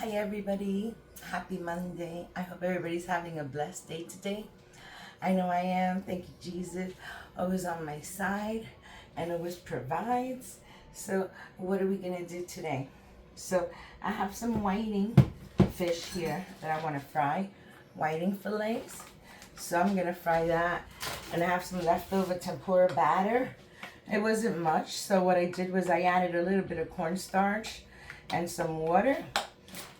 Hi everybody, happy Monday. I hope everybody's having a blessed day today. I know I am, thank you Jesus, always on my side and always provides. So what are we gonna do today? So I have some whiting fish here that I wanna fry, whiting fillets. So I'm gonna fry that, and I have some leftover tempura batter. It wasn't much, so what I did was I added a little bit of cornstarch and some water,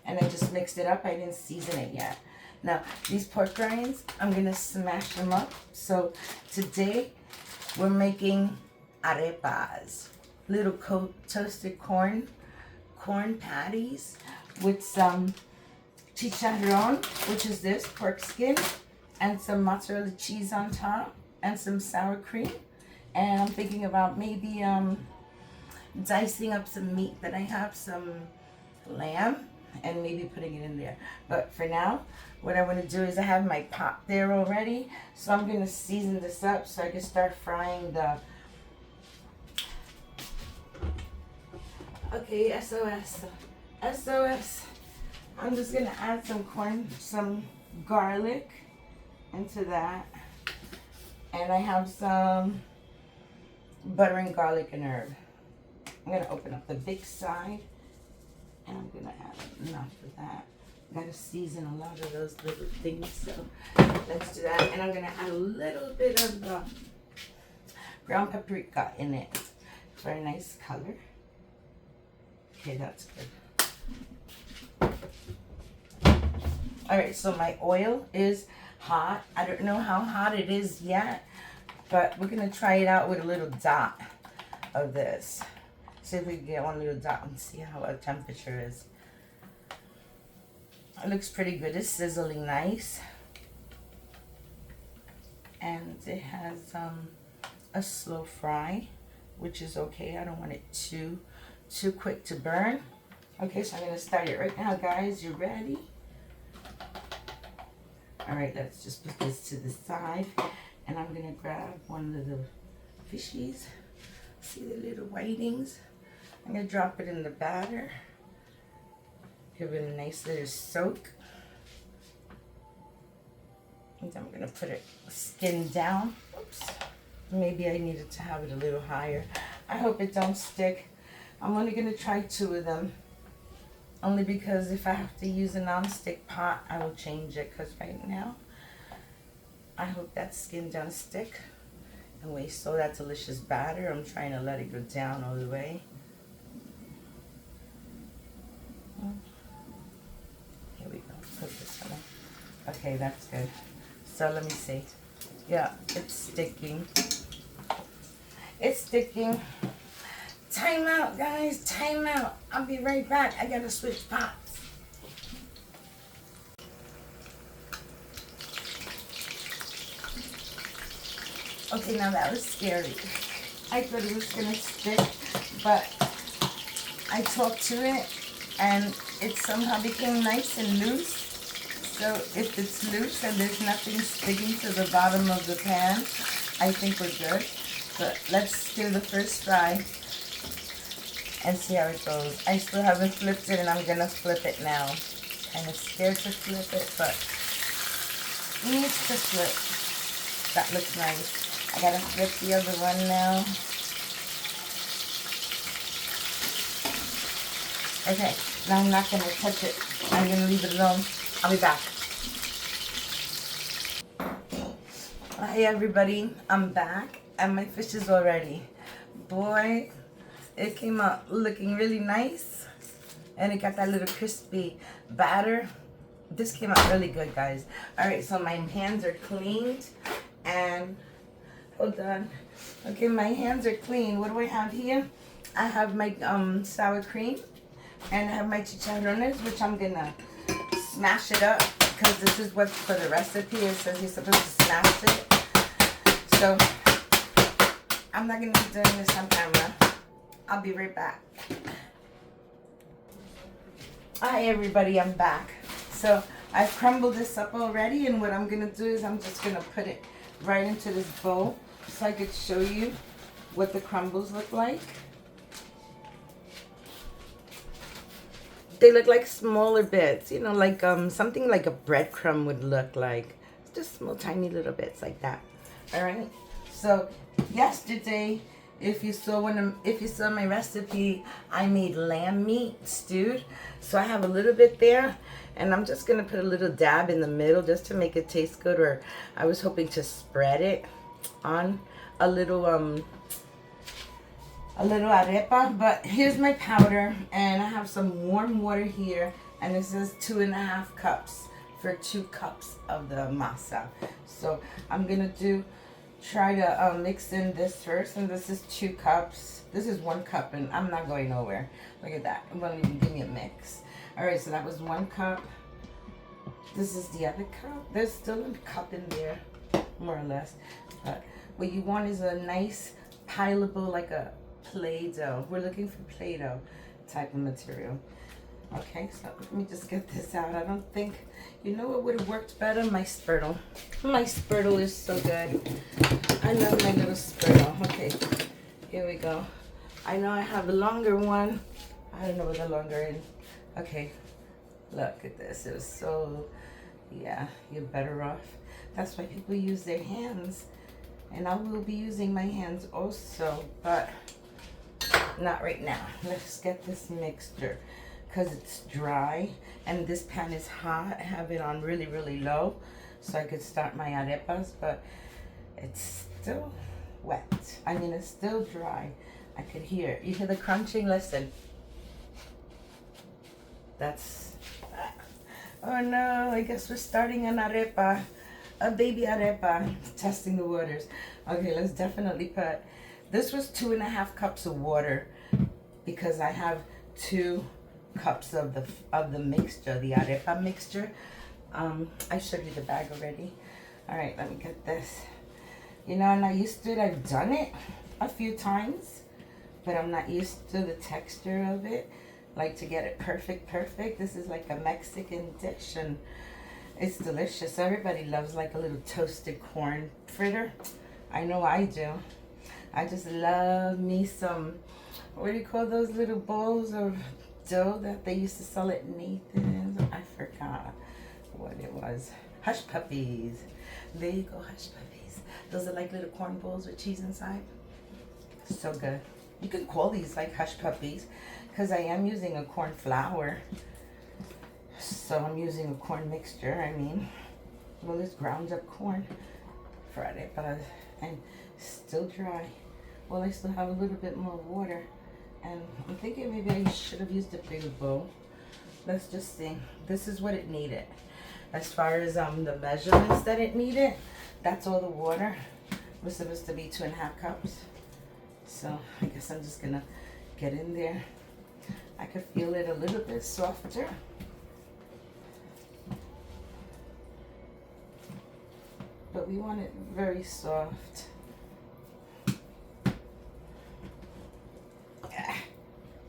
and I just mixed it up. I didn't season it yet. Now, these pork rinds, I'm gonna smash them up. So today, we're making arepas, little toasted corn patties with some chicharron, which is this, pork skin, and some mozzarella cheese on top, and some sour cream. And I'm thinking about maybe dicing up some meat that I have, some lamb, and maybe putting it in there. But for now, what I want to do is I have my pot there already, so I'm going to season this up so I can start frying the... Okay, SOS. I'm just going to add some garlic into that. And I have some butter and garlic and herb. I'm going to open up the big side, and I'm going to add enough of that. I got to season a lot of those little things, so let's do that. And I'm going to add a little bit of ground paprika in it for a nice color. Okay, that's good. All right, so my oil is hot. I don't know how hot it is yet, but we're going to try it out with a little dot of this. See if we can get one little dot and see how our temperature is. It looks pretty good. It's sizzling nice. And it has a slow fry, which is okay. I don't want it too quick to burn. Okay, so I'm going to start it right now, guys. You ready? All right, let's just put this to the side. And I'm going to grab one of the fishies. See the little whitings? I'm going to drop it in the batter. Give it a nice little soak. And then I'm going to put it skin down. Oops. Maybe I needed to have it a little higher. I hope it don't stick. I'm only going to try 2 of them. Only because if I have to use a non-stick pot, I will change it. Because right now, I hope that skin don't stick. And waste all that delicious batter. I'm trying to let it go down all the way. Here we go. Put this one. Okay, that's good. So let me see. Yeah, it's sticking. It's sticking. Time out, guys. Time out. I'll be right back. I gotta switch pots. Okay, now that was scary. I thought it was gonna stick, but I talked to it and it somehow became nice and loose. So if it's loose and there's nothing sticking to the bottom of the pan, I think we're good. But let's do the first fry and see how it goes. I still haven't flipped it, and I'm gonna flip it now. Kind of scared to flip it, but it needs to flip. That looks nice. I gotta flip the other one now. Okay, now I'm not gonna touch it. I'm gonna leave it alone. I'll be back. Hi everybody, I'm back, and my fish is all ready. Boy, it came out looking really nice, and it got that little crispy batter. This came out really good, guys. All right, so my hands are cleaned, and hold on. Okay, my hands are clean. What do I have here? I have my sour cream, and I have my chicharrones, which I'm gonna smash it up because this is what's for the recipe. It says you're supposed to smash it. So I'm not gonna be doing this on camera. I'll be right back. Hi everybody, I'm back. So I've crumbled this up already, and what I'm gonna do is I'm just gonna put it right into this bowl so I could show you what the crumbles look like. They look like smaller bits, you know, like something like a breadcrumb would look like. Just small, tiny little bits like that. All right. So yesterday, if you saw my recipe, I made lamb meat stewed. So I have a little bit there, and I'm just gonna put a little dab in the middle just to make it taste good. Or I was hoping to spread it on a little arepa. But here's my powder, and I have some warm water here, and this is 2.5 cups for 2 cups of the masa. So I'm gonna try to mix in this first, and this is 2 cups. This is 1 cup, and I'm not going nowhere. Look at that. It won't even give me a mix. All right, so that was 1 cup. This is the other cup. There's still a cup in there, more or less. But what you want is a nice pileable, like a Play-Doh. We're looking for Play-Doh type of material. Okay, so let me just get this out. I don't think, you know what would have worked better? My spurtle. My spurtle is so good. I love my little spurtle. Okay, here we go. I know I have a longer one. I don't know what the longer is. Okay, look at this. It was so, yeah, you're better off. That's why people use their hands. And I will be using my hands also, but not right now. Let's get this mixture, because it's dry and this pan is hot. I have it on really, really low so I could start my arepas, but it's still wet. I mean, it's still dry. I could hear. You hear the crunching? Listen. That's, oh no, I guess we're starting an arepa, a baby arepa, testing the waters. Okay, let's definitely put, this was 2.5 cups of water, because I have 2 cups of the mixture, the arepa mixture. I showed you the bag already. All right, let me get this. You know, I'm not used to it. I've done it a few times, but I'm not used to the texture of it. Like, to get it perfect. This is like a Mexican dish, and it's delicious. Everybody loves like a little toasted corn fritter. I know I do. I just love me some, what do you call those little bowls of dough that they used to sell at Nathan's? I forgot what it was. Hush puppies. There you go, hush puppies. Those are like little corn bowls with cheese inside. So good. You can call these like hush puppies, because I am using a corn flour. So I'm using a corn mixture. I mean, well, it's ground up corn for arepas, and still dry. Well, I still have a little bit more water, and I'm thinking maybe I should have used a bigger bowl. Let's just see. This is what it needed. As far as the measurements that it needed, that's all the water. It was supposed to be 2.5 cups. So I guess I'm just gonna get in there. I could feel it a little bit softer. But we want it very soft. Yeah,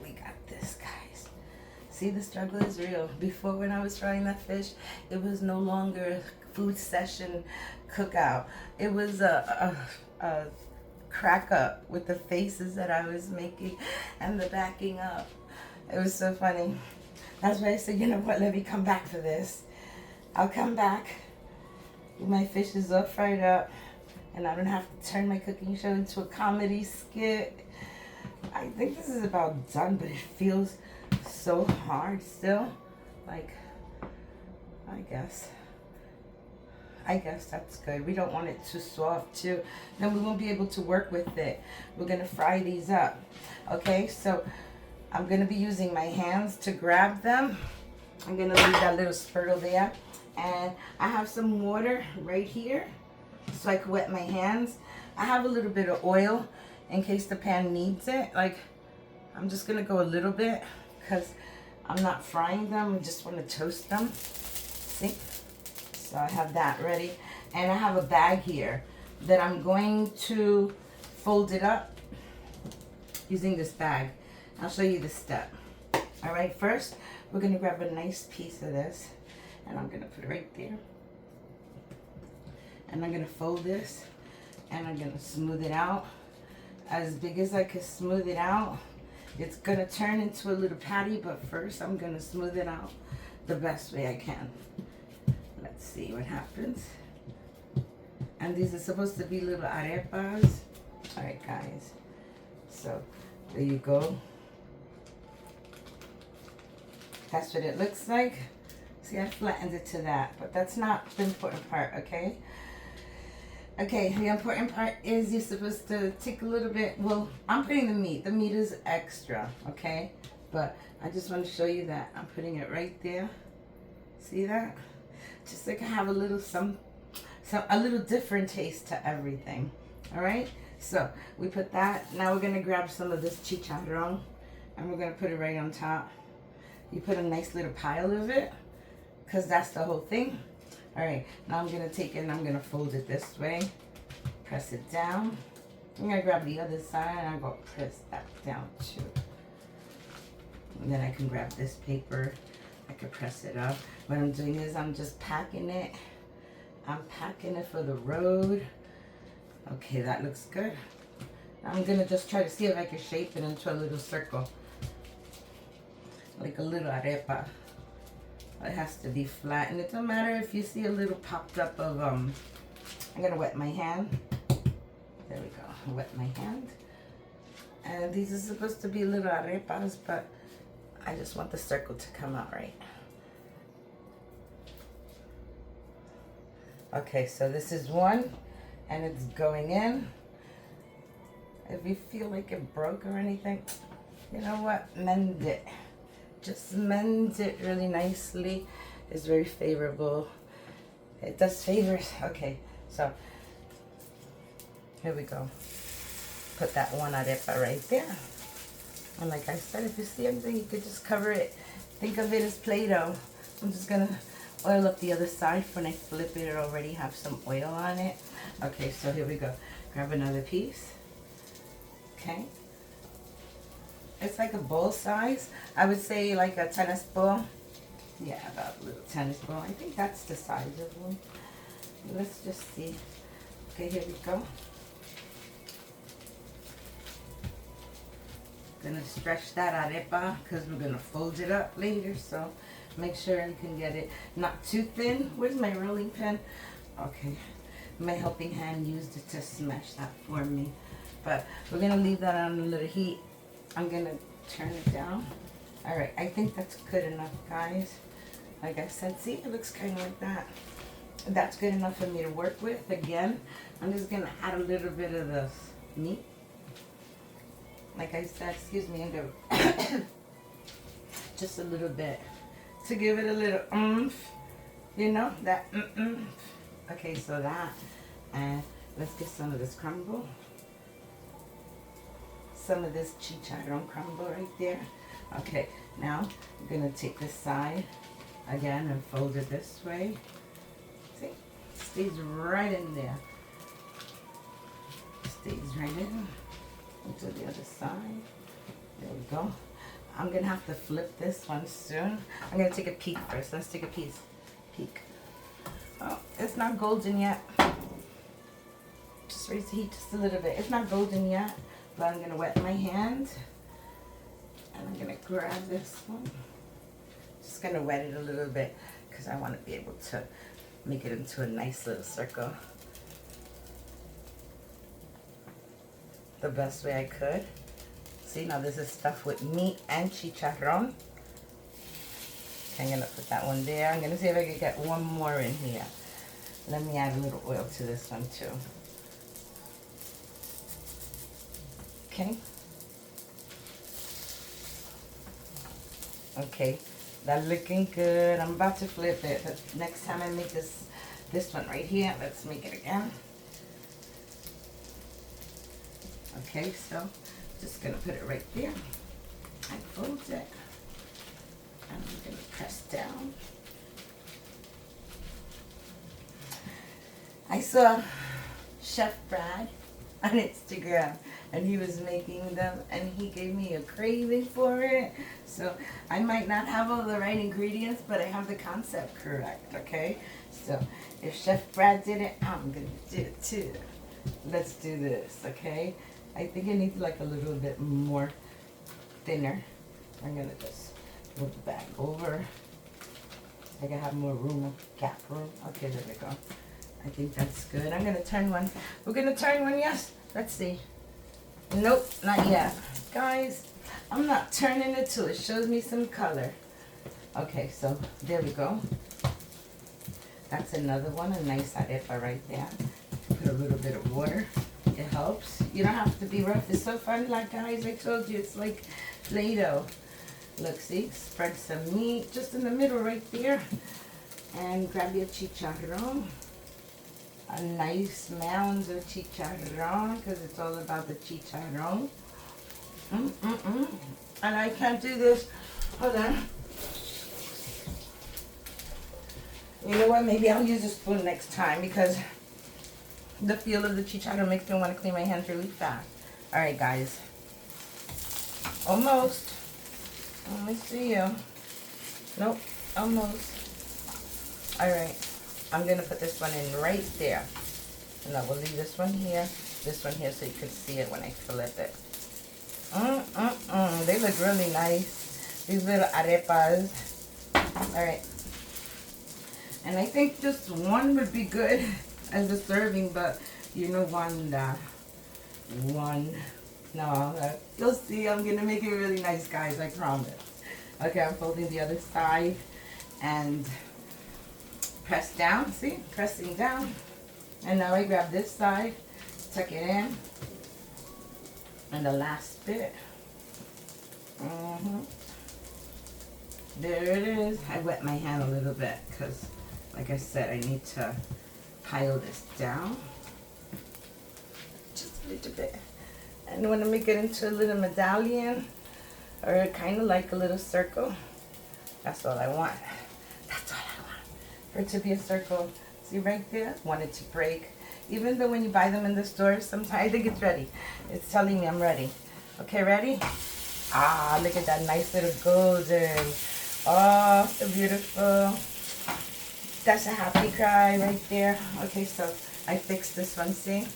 we got this, guys. See, the struggle is real. Before, when I was frying that fish, it was no longer a food session cookout. It was a crack up with the faces that I was making and the backing up. It was so funny. That's why I said, you know what, let me come back for this. I'll come back. My fish is all fried up, and I don't have to turn my cooking show into a comedy skit. I think this is about done, but it feels so hard still. Like, I guess that's good. We don't want it too soft too. Then we won't be able to work with it. We're gonna fry these up. Okay, so I'm gonna be using my hands to grab them. I'm gonna leave that little spurtle there. And I have some water right here so I can wet my hands. I have a little bit of oil in case the pan needs it. Like, I'm just gonna go a little bit because I'm not frying them. I just want to toast them. See? So I have that ready. And I have a bag here that I'm going to fold it up using this bag. I'll show you the step. All right, first we're gonna grab a nice piece of this, and I'm gonna put it right there. And I'm gonna fold this, and I'm gonna smooth it out as big as I can smooth it out. It's gonna turn into a little patty, but first I'm gonna smooth it out the best way I can. Let's see what happens. And these are supposed to be little arepas. All right, guys. So there you go. That's what it looks like. See, I flattened it to that, but that's not the important part, okay? Okay, the important part is you're supposed to take a little bit, well, I'm putting the meat. The meat is extra, okay? But I just want to show you that I'm putting it right there. See that? Just like I have a little a little different taste to everything. All right? So we put that. Now we're going to grab some of this chicharron and we're going to put it right on top. You put a nice little pile of it because that's the whole thing. All right, now I'm going to take it and I'm going to fold it this way. Press it down. I'm going to grab the other side and I'm going to press that down too. And then I can grab this paper. I can press it up. What I'm doing is I'm just packing it. I'm packing it for the road. Okay, that looks good. I'm going to just try to see if I can shape it into a little circle. Like a little arepa. It has to be flat, and it don't matter if you see a little popped up of I'm gonna wet my hand. There we go. Wet my hand. And these are supposed to be little arepas, but I just want the circle to come out right. Okay, so this is one, and it's going in. If you feel like it broke or anything, you know what? Mend it. Just mend it really nicely. It's very favorable. It does favors. Okay, so here we go. Put that one arepa right there. And like I said, if you see anything, you could just cover it. Think of it as Play-Doh. I'm just gonna oil up the other side. When I flip it, it already have some oil on it. Okay, so here we go. Grab another piece. Okay. It's like a bowl size. I would say like a tennis ball. Yeah, about a little tennis ball. I think that's the size of one. Let's just see. Okay, here we go. Gonna stretch that arepa because we're gonna fold it up later. So make sure you can get it not too thin. Where's my rolling pin? Okay, my helping hand used it to smash that for me. But we're gonna leave that on a little heat. I'm gonna turn it down. All right, I think that's good enough, guys. Like I said, see, it looks kind of like that. That's good enough for me to work with. Again, I'm just gonna add a little bit of the meat. Like I said, excuse me, I'm gonna just a little bit to give it a little oomph. You know that Okay, so that, and let's get some of this crumble. Some of this chicharron crumble right there. Okay, now I'm gonna take this side again and fold it this way. See, stays right in there. Stays right in. Into the other side. There we go. I'm gonna have to flip this one soon. I'm gonna take a peek first. Let's take a peek. Oh, it's not golden yet. Just raise the heat just a little bit. It's not golden yet. But I'm going to wet my hand, and I'm going to grab this one. Just going to wet it a little bit because I want to be able to make it into a nice little circle the best way I could. See, now this is stuffed with meat and chicharron. Okay, I'm going to put that one there. I'm going to see if I can get one more in here. Let me add a little oil to this one too. Okay. Okay, that's looking good. I'm about to flip it, but next time I make this one right here, let's make it again. Okay, so just gonna put it right there and fold it. And I'm gonna press down. I saw Chef Brad on Instagram, and he was making them, and he gave me a craving for it. So I might not have all the right ingredients, but I have the concept correct, okay? So if Chef Brad did it, I'm gonna do it too. Let's do this, okay? I think it needs like a little bit more thinner. I'm gonna just move the bag over. I can have more room, gap room. Okay, there we go. I think that's good. I'm gonna turn one. We're gonna turn one, yes? Let's see. Nope, not yet. Guys, I'm not turning it till it shows me some color. Okay, so there we go. That's another one, a nice arepa right there. Put a little bit of water. It helps. You don't have to be rough. It's so fun, like guys, I told you, it's like Play-Doh. Look, see, spread some meat just in the middle right there. And grab your chicharron. A nice mound of chicharron, because it's all about the chicharron. And I can't do this. Hold on. You know what? Maybe I'll use a spoon next time, because the feel of the chicharron makes me want to clean my hands really fast. All right, guys. Almost. Let me see you. Nope, almost. All right. I'm going to put this one in right there. And I will leave this one here, so you can see it when I flip it. They look really nice. These little arepas. All right. And I think just one would be good as a serving, but you know, no, you'll see. I'm going to make it really nice, guys, I promise. Okay, I'm folding the other side and press down, see, pressing down. And now I grab this side, tuck it in, and the last bit. There it is. I wet my hand a little bit because, like I said, I need to pile this down just a little bit. And I want to make it into a little medallion, or kind of like a little circle. That's all I want. That's all I want. For it to be a circle. See right there? Want it to break. Even though when you buy them in the store, sometimes I think it's ready. It's telling me I'm ready. Okay, ready? Ah, look at that nice little golden. Oh, so beautiful. That's a happy cry right there. Okay, so I fixed this one, see?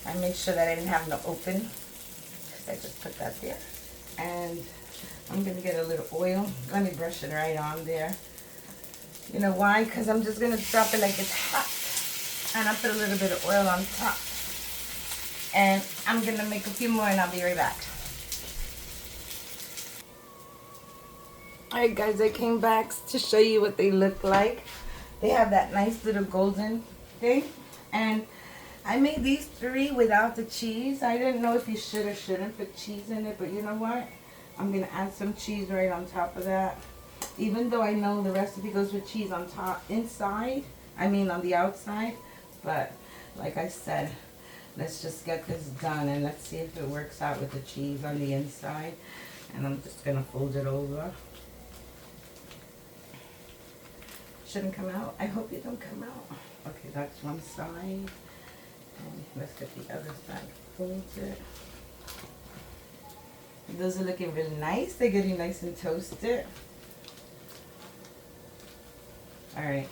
I made sure that I didn't have no open, because I just put that there. And I'm going to get a little oil. Let me brush it right on there. You know why? Because I'm just going to drop it like it's hot. And I put a little bit of oil on top. And I'm going to make a few more and I'll be right back. Alright guys, I came back to show you what they look like. They have that nice little golden thing. And I made these 3 without the cheese. I didn't know if you should or shouldn't put cheese in it, but you know what? I'm going to add some cheese right on top of that. Even though I know the recipe goes with cheese on top, on the outside. But like I said, let's just get this done and let's see if it works out with the cheese on the inside. And I'm just going to fold it over. Shouldn't come out. I hope it don't come out. Okay, that's one side. And let's get the other side. Fold it. Those are looking really nice. They're getting nice and toasted. Alright.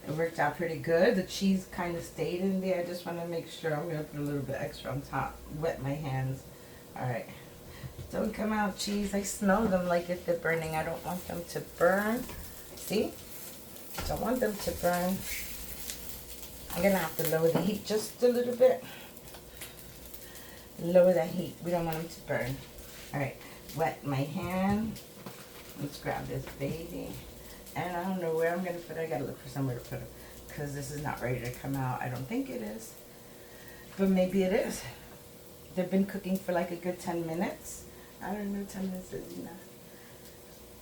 It worked out pretty good. The cheese kind of stayed in there. I just want to make sure. I'm going to put a little bit extra on top. Wet my hands. Alright. Don't come out, cheese. I smell them like if they're burning. I don't want them to burn. See? Don't want them to burn. I'm going to have to lower the heat just a little bit. Lower the heat. We don't want them to burn. Alright. Wet my hand. Let's grab this baby. And I don't know where I'm going to put it. I got to look for somewhere to put it. Because this is not ready to come out. I don't think it is. But maybe it is. They've been cooking for like a good 10 minutes. I don't know, 10 minutes is enough.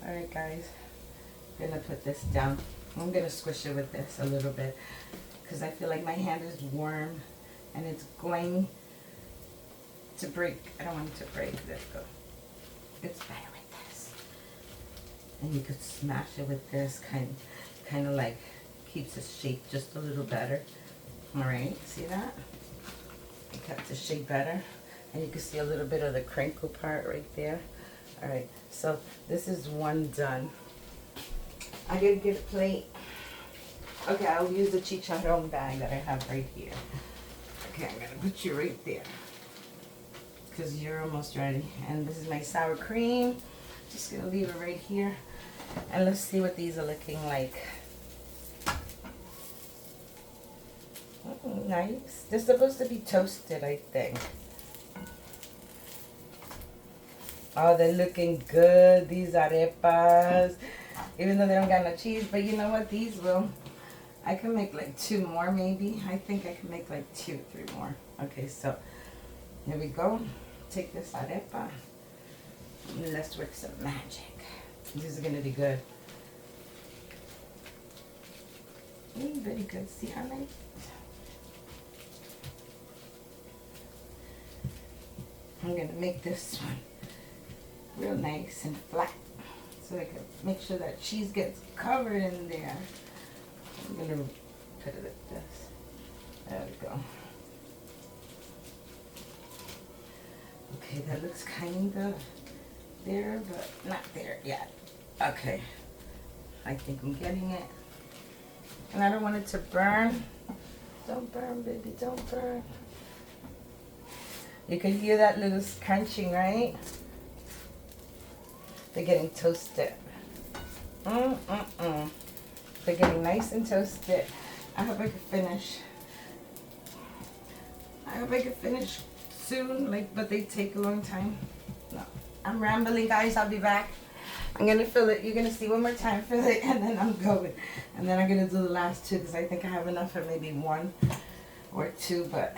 Alright guys. I'm going to put this down. I'm going to squish it with this a little bit. Because I feel like my hand is warm. And it's going to break. I don't want it to break. There we go. It's better with this. And you could smash it with this. Kind of like keeps the shape just a little better. Alright, see that? It kept the shape better. And you can see a little bit of the crinkle part right there. Alright, so this is one done. I gotta get a plate. Okay, I'll use the chicharron bag that I have right here. Okay, I'm gonna put you right there. because you're almost ready. And this is my sour cream. Just gonna leave it right here. And let's see what these are looking like. Nice. They're supposed to be toasted, I think. Oh, they're looking good. These arepas. Even though they don't got no cheese. But you know what? These will. I can make like 2 more maybe. I think I can make like 2, 3 more. Okay, so here we go. Take this arepa. And let's work some magic. These are going to be good. Very good. See how nice? I'm going to make this one real nice and flat so I can make sure that cheese gets covered in there. I'm going to put it like this. There we go. Okay, that looks kind of there, but not there yet. Okay. I think I'm getting it. And I don't want it to burn. Don't burn, baby, don't burn. You can hear that little crunching, right? They're getting toasted. They're getting nice and toasted. I hope I can finish. I hope I can finish soon, but they take a long time. No, I'm rambling, guys. I'll be back. I'm gonna fill it. You're gonna see one more time, fill it, and then I'm going. And then I'm gonna do the last 2 because I think I have enough for maybe 1 or 2, but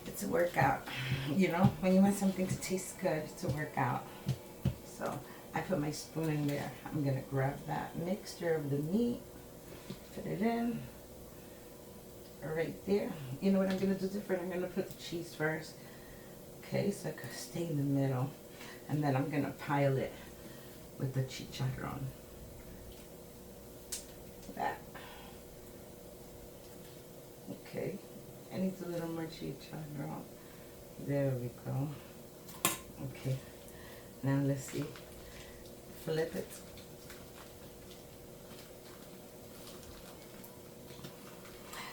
it's a workout. You know, when you want something to taste good, it's a workout. So I put my spoon in there. I'm gonna grab that mixture of the meat, put it in right there. You know what I'm gonna do different? I'm gonna put the cheese first. Okay, so I could stay in the middle. And then I'm gonna pile it with the chicharron. That. Okay. I need a little more chicharron. There we go. Okay. Now let's see. Flip it.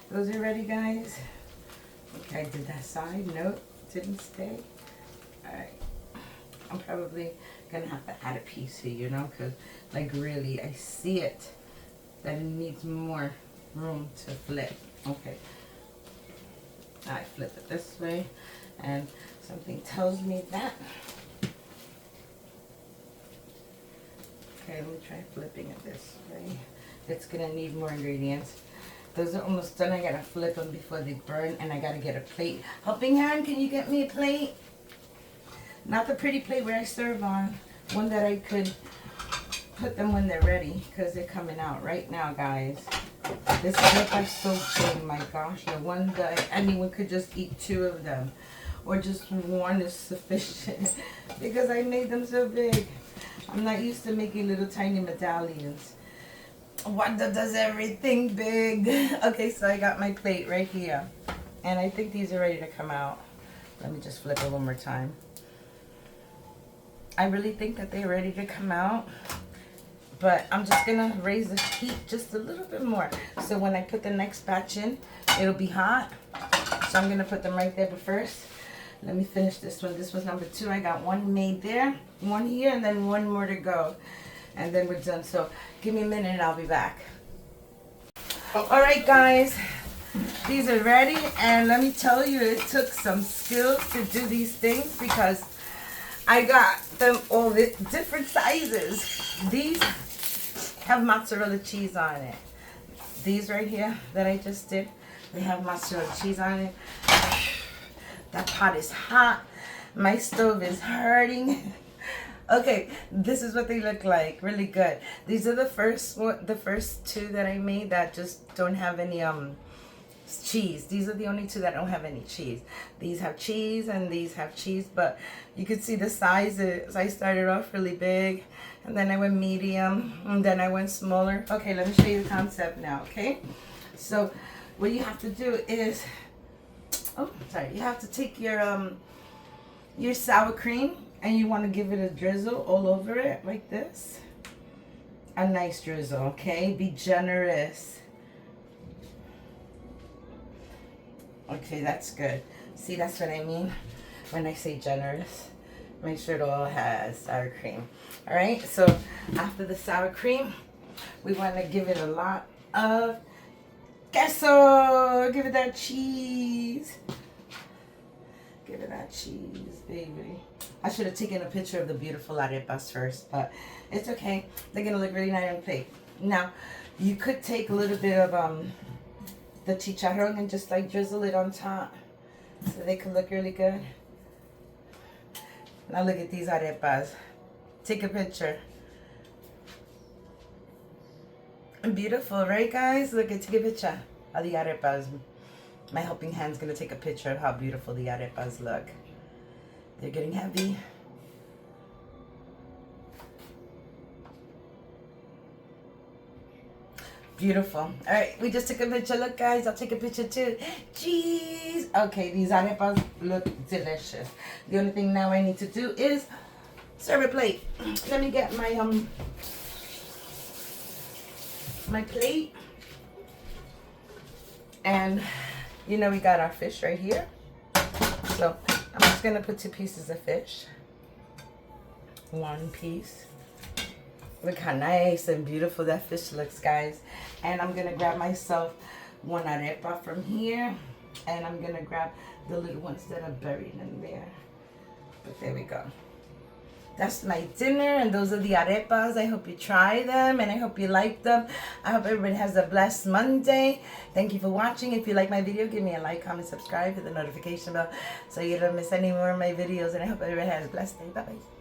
Those are ready, guys. Okay, I did that side. Nope, didn't stay. Alright. I'm probably gonna have to add a piece here, you know, because like really I see it that it needs more room to flip. Okay. I flip it this way and something tells me that. Okay, let me try flipping it this way. It's gonna need more ingredients. Those are almost done. I gotta flip them before they burn, and I gotta get a plate. Helping hand, can you get me a plate? Not the pretty plate where I serve on. One that I could put them when they're ready, because they're coming out right now, guys. This arepa is so big, my gosh. The one that anyone could just eat 2 of them, or just 1 is sufficient because I made them so big. I'm not used to making little tiny medallions. Wanda does everything big. Okay, so I got my plate right here, and I think these are ready to come out. Let me just flip it one more time. I really think that they're ready to come out, but I'm just gonna raise the heat just a little bit more. So when I put the next batch in, it'll be hot. So I'm gonna put them right there, but first, let me finish this one. This was number 2. I got 1 made there, 1 here, and then 1 more to go. And then we're done. So give me a minute and I'll be back. All right, guys, these are ready. And let me tell you, it took some skills to do these things because I got them all the different sizes. These have mozzarella cheese on it. These right here that I just did, they have mozzarella cheese on it. That pot is hot. My stove is hurting. Okay, this is what they look like. Really good. These are the first 2 that I made that just don't have any cheese. These are the only 2 that don't have any cheese. These have cheese and these have cheese, but you can see the sizes. I started off really big, and then I went medium, and then I went smaller. Okay, let me show you the concept now, okay? So what you have to do is, you have to take your sour cream, and you want to give it a drizzle all over it like this. A nice drizzle, okay? Be generous. Okay, that's good. See, that's what I mean. When I say generous, make sure it all has sour cream. All right, so after the sour cream, we want to give it a lot of queso. Give it that cheese. Give it that cheese, baby. I should have taken a picture of the beautiful arepas first, but it's okay. They're gonna look really nice on the plate. Now, you could take a little bit of the chicharron and just like drizzle it on top so they can look really good. Now look at these arepas. Take a picture. Beautiful, right guys? Look at, take a picture of the arepas. My helping hand's gonna take a picture of how beautiful the arepas look. They're getting heavy. Beautiful. All right, we just took a picture. Look, guys, I'll take a picture too. Jeez. Okay, these arepas look delicious. The only thing now I need to do is serve a plate. Let me get my plate. And you know we got our fish right here. So I'm just gonna put 2 pieces of fish. 1 piece. Look how nice and beautiful that fish looks, guys. And I'm gonna grab myself 1 arepa from here. And I'm gonna grab the little ones that are buried in there. But there we go. That's my dinner, and those are the arepas. I hope you try them, and I hope you like them. I hope everybody has a blessed Monday. Thank you for watching. If you like my video, give me a like, comment, subscribe, hit the notification bell so you don't miss any more of my videos. And I hope everybody has a blessed day. Bye-bye.